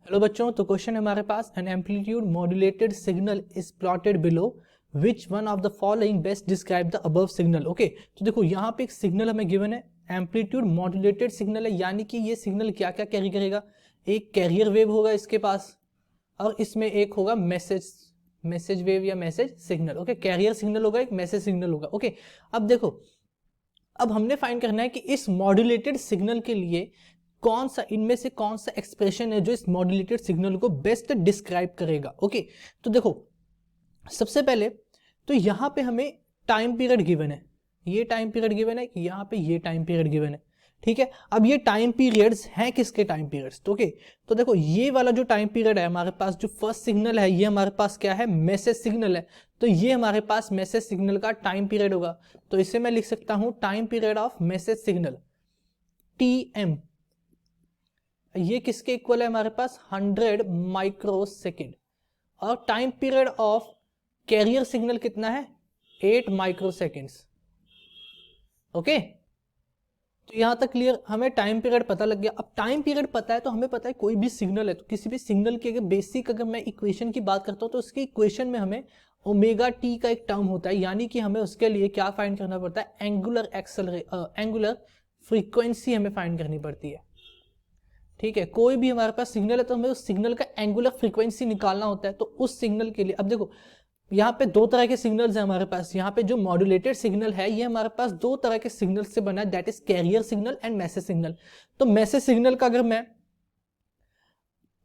Hello बच्चों, तो question हमारे पास an amplitude modulated signal is plotted below which one of the following best describe the above signal. Okay, तो देखो यहाँ पे एक सिग्नल हमें गिवन है, एम्पलीट्यूड मॉड्यूलेटेड सिग्नल है, यानी कि ये सिग्नल क्या क्या कैरी करेगा। एक कैरियर वेव होगा इसके पास और इसमें एक होगा मैसेज वेव या message signal. Okay, carrier signal होगा, एक मैसेज सिग्नल होगा। ओके, अब देखो, अब हमने फाइंड करना है कि इस मॉड्यूलेटेड सिग्नल के लिए कौन सा इनमें से कौन सा एक्सप्रेशन है जो इस मॉड्यूलेटेड सिग्नल को बेस्ट डिस्क्राइब करेगा। ओके, तो देखो सबसे पहले तो यहाँ पे हमें टाइम पीरियड गिवन है, ये टाइम पीरियड गिवन है, यहाँ पे ये टाइम पीरियड गिवन है। ठीक है, अब ये टाइम पीरियड्स हैं किसके टाइम पीरियड्स। तो ओके, तो देखो ये वाला जो टाइम पीरियड है हमारे पास, जो फर्स्ट सिग्नल है ये हमारे पास क्या है, मैसेज सिग्नल है। तो ये हमारे पास मैसेज सिग्नल का टाइम पीरियड होगा। तो इसे मैं लिख सकता हूं time period of message signal TM। ये किसके इक्वल है हमारे पास, 100 माइक्रो सेकेंड। और time period of carrier signal कितना है, 8 माइक्रो सेकेंड्स। ओके, तो यहां तक क्लियर, हमें टाइम पीरियड पता लग गया। अब टाइम पीरियड पता है तो हमें पता है कोई भी सिग्नल है तो किसी भी सिग्नल की अगर बेसिक अगर मैं इक्वेशन की बात करता हूं तो उसकी इक्वेशन में हमें ओमेगा टी का एक टर्म होता है, यानी कि हमें उसके लिए क्या फाइंड करना पड़ता है, एंगुलर फ्रीक्वेंसी हमें फाइंड करनी पड़ती है। ठीक है, कोई भी हमारे पास सिग्नल है तो हमें उस सिग्नल का एंगुलर फ्रीक्वेंसी निकालना होता है। तो उस सिग्नल के लिए अब देखो यहाँ पे दो तरह के सिग्नल्स हैं हमारे पास। यहाँ पे जो मॉड्यूलेटेड सिग्नल है ये हमारे पास दो तरह के सिग्नल से बना है, that is carrier signal and message signal. तो मैसेज सिग्नल का अगर मैं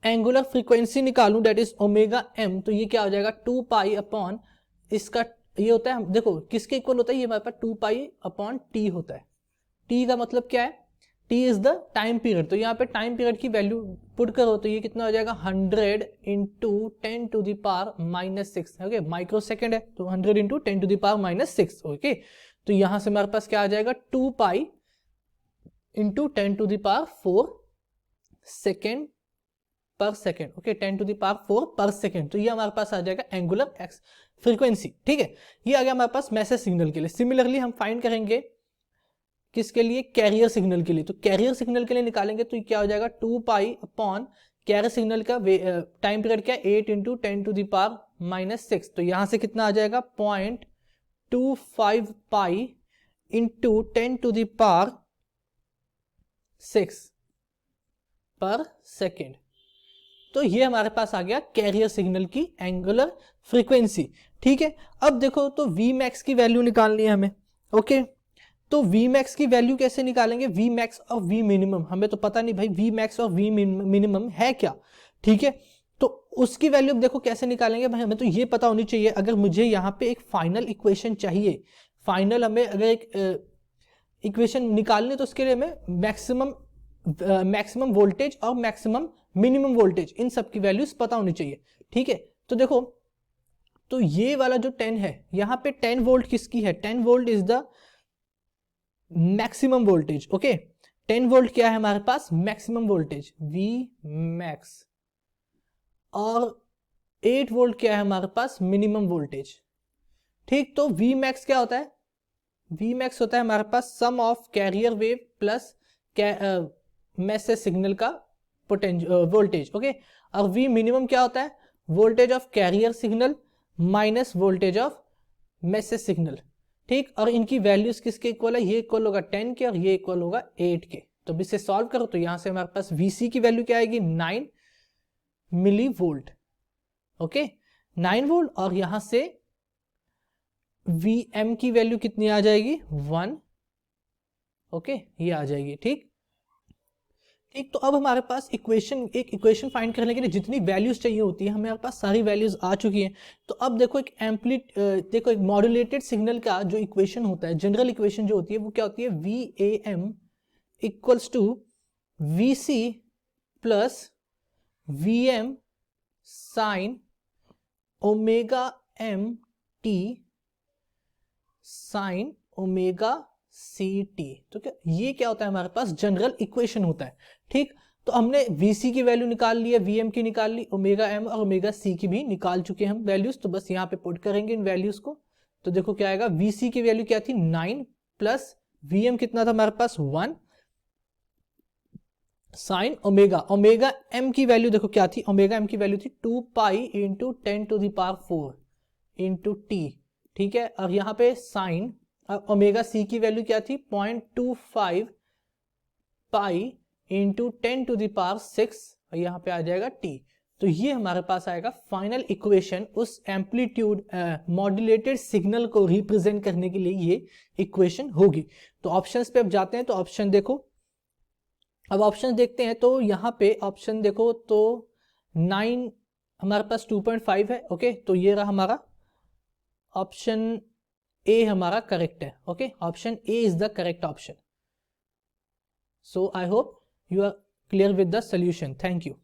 एंगुलर फ्रीक्वेंसी निकालूं दैट इज ओमेगा एम, तो ये क्या हो जाएगा 2 पाई अपॉन इसका, ये होता है देखो किसके इक्वल होता है, ये हमारे पास 2 पाई अपॉन टी होता है। टी का मतलब क्या है, T is the time period. तो यहाँ पे टाइम पीरियड की वैल्यू पुट करो तो ये कितना हो जाएगा, 100 into 10 to the power minus 6। Okay, micro second है तो 100 into 10 to the power minus 6। Okay, तो यहां से हमारे पास क्या आ जाएगा, 2 pi into 10 to the power 4 second per second. Okay, 10 to the power 4 पर सेकेंड। तो ये हमारे पास आ जाएगा एंगुलर एक्स फ्रीक्वेंसी। ठीक है, ये आ गया हमारे पास मैसेज सिग्नल के लिए। सिमिलरली हम फाइंड करेंगे किसके लिए, कैरियर सिग्नल के लिए। तो कैरियर सिग्नल के लिए निकालेंगे तो क्या हो जाएगा, 2 पाई अपॉन कैरियर सिग्नल का टाइम पीरियड क्या है, 8 into 10 to the power minus 6। तो यहां से कितना आ जाएगा, 0.25 pi into 10 to the power 6 पर सेकेंड। तो ये हमारे पास आ गया कैरियर सिग्नल की एंगुलर फ्रीक्वेंसी। ठीक है, अब देखो तो वी मैक्स की वैल्यू निकालनी है हमें। ओके, तो वी मैक्स की वैल्यू कैसे निकालेंगे, वी मैक्स और वी मिनिमम हमें तो पता नहीं भाई वी मैक्स और वी मिनिमम है क्या। ठीक है, तो उसकी वैल्यू देखो कैसे निकालेंगे भाई, हमें तो ये पता होनी चाहिए। अगर मुझे यहाँ पे एक फाइनल इक्वेशन चाहिए, फाइनल हमें अगर एक इक्वेशन निकालनी तो उसके लिए हमें मैक्सिमम वोल्टेज और मैक्सिमम मिनिमम वोल्टेज इन सब की वैल्यूज पता होनी चाहिए। ठीक है, तो देखो तो ये वाला जो 10 है यहाँ पे 10 वोल्ट किसकी है, 10 volt is the maximum voltage. Okay, 10 volt क्या है हमारे पास, मैक्सिमम वोल्टेज वी मैक्स। और 8 वोल्ट क्या है हमारे पास, मिनिमम वोल्टेज। ठीक, तो वी मैक्स क्या होता है, वी मैक्स होता है हमारे पास sum of carrier wave plus message signal का वोल्टेज। ओके, और वी मिनिमम क्या होता है, voltage of carrier signal minus voltage of message signal. ठीक, और इनकी वैल्यूज किसके इक्वल है, ये इक्वल होगा 10 के और ये इक्वल होगा 8 के। तो इसे सॉल्व करो तो यहां से हमारे पास VC की वैल्यू क्या आएगी, 9 मिली वोल्ट। ओके, 9 वोल्ट, और यहां से VM की वैल्यू कितनी आ जाएगी, 1। ओके, ये आ जाएगी। ठीक, ठीक, तो अब हमारे पास एक इक्वेशन फाइंड करने के लिए जितनी वैल्यूज चाहिए होती है हमारे पास सारी वैल्यूज आ चुकी हैं। तो अब देखो देखो एक मॉड्यूलेटेड सिग्नल का जो इक्वेशन होता है, जनरल इक्वेशन जो होती है वो क्या होती है, VAM equals to VC plus VM sine omega M T sine omega CT। तो क्या ये क्या होता है हमारे पास, जनरल इक्वेशन होता है। ठीक, तो हमने VC की वैल्यू निकाल ली है, VM की निकाल ली, ओमेगा M और ओमेगा C की भी निकाल चुके हैं हम वैल्यूज। तो बस यहाँ पे पुट करेंगे इन वैल्यूज को। तो देखो क्या आएगा, VC की वैल्यू क्या थी, 9 प्लस VM कितना था हमारे पास, 1 साइन ओमेगा, ओमेगा एम की वैल्यू देखो क्या थी, ओमेगा एम की वैल्यू थी 2 पाई इंटू 10⁴ इंटू टी, ठीक है। और यहाँ पे साइन ओमेगा सी की वैल्यू क्या थी 0.25 पाई इंटू 10⁶, और यहाँ पे आ जाएगा टी। तो ये हमारे पास आएगा फाइनल इक्वेशन, उस एम्पलीट्यूड मॉड्यूलेटेड सिग्नल को रिप्रेजेंट करने के लिए ये इक्वेशन होगी। तो ऑप्शंस पे अब जाते हैं, तो ऑप्शन देखो, अब ऑप्शन देखते हैं। तो यहाँ पे ऑप्शन देखो तो 9 हमारे पास 2.5 है, ओके। तो ये रहा हमारा ऑप्शन ए हमारा करेक्ट है, okay. Option A is the correct option. So I hope you are clear with the solution. Thank you.